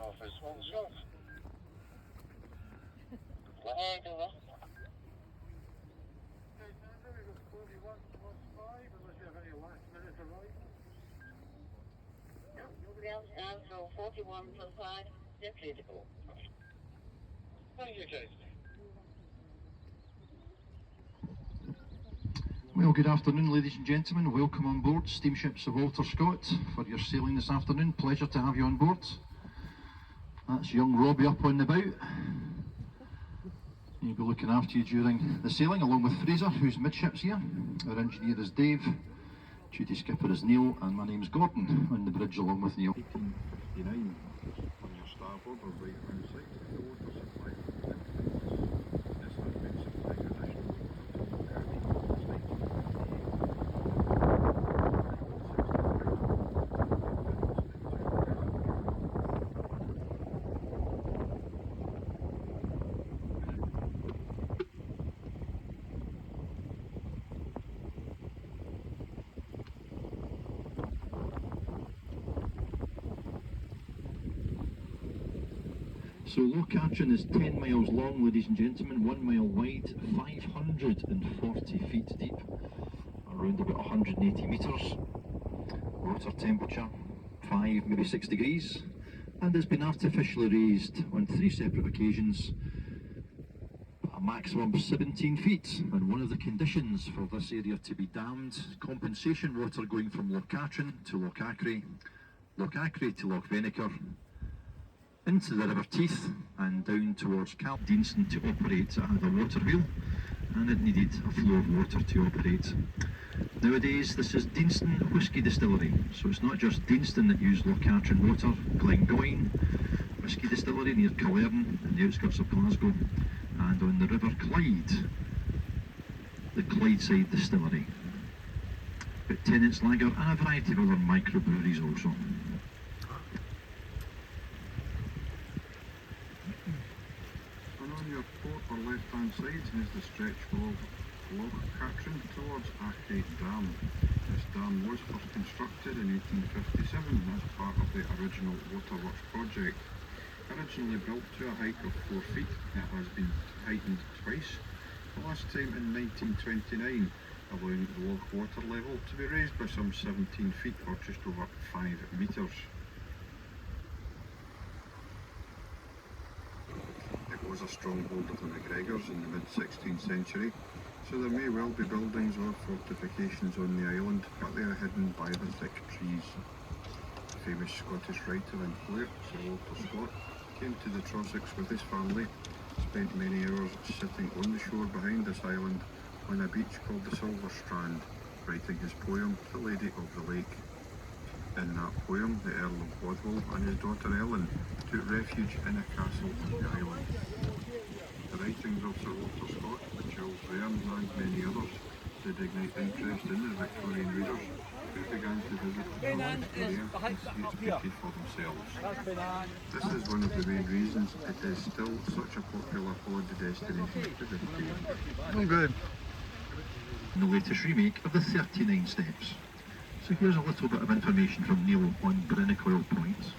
office, one shot. What are you doing? Nobody else now, so 41 plus 5, they're clear to go. Thank you, Jason. Well, good afternoon, ladies and gentlemen. Welcome on board Steamship Sir Walter Scott for your sailing this afternoon. Pleasure to have you on board. That's young Robbie up on the bow. He'll be looking after you during the sailing, along with Fraser, who's midships here. Our engineer is Dave, duty skipper is Neil, and my name's Gordon, on the bridge along with Neil. 1859 on your starboard or right hand side, the water supply. This has been supplying additional water to Loch Katrine. So Loch Katrine is 10 miles long, ladies and gentlemen, 1 mile wide, 540 feet deep, around about 180 metres. Water temperature 5, maybe 6 degrees, and has been artificially raised on 3 separate occasions, a maximum of 17 feet. And one of the conditions for this area to be dammed, compensation water going from Loch Katrine to Loch Katrine to Loch Venator, into the River Teeth and down towards Deanston to operate. It had a water wheel and it needed a flow of water to operate. Nowadays this is Deanston Whisky Distillery, so it's not just Deanston that use Loch Katrine water. Glengoyne Whisky Distillery near Killarney in the outskirts of Glasgow, and on the River Clyde, the Clydeside Distillery. But Tennant's Lager and a variety of other microbreweries also. Your port or left hand side is the stretch of Loch Katrine towards Achate Dam. This dam was first constructed in 1857 as part of the original waterworks project. Originally built to a height of 4 feet, it has been heightened twice, the last time in 1929, allowing the loch water level to be raised by some 17 feet or just over 5 metres. Was a stronghold of the MacGregors in the mid-16th century, so there may well be buildings or fortifications on the island, but they are hidden by the thick trees. The famous Scottish writer and poet Sir Walter Scott came to the Trossachs with his family, spent many hours sitting on the shore behind this island on a beach called the Silver Strand, writing his poem The Lady of the Lake. In that poem, the Earl of Bothwell and his daughter Ellen took refuge in a castle on the island. The writings of Sir Walter Scott, Jules Verne and many others did ignite interest in the Victorian readers, who began to visit the Royal Victoria and see its beauty for themselves. This is one of the main reasons it is still such a popular holiday destination to vegetarians. Oh good. The latest remake of the 39 Steps. So here's a little bit of information from Neil on Brinicoil Point.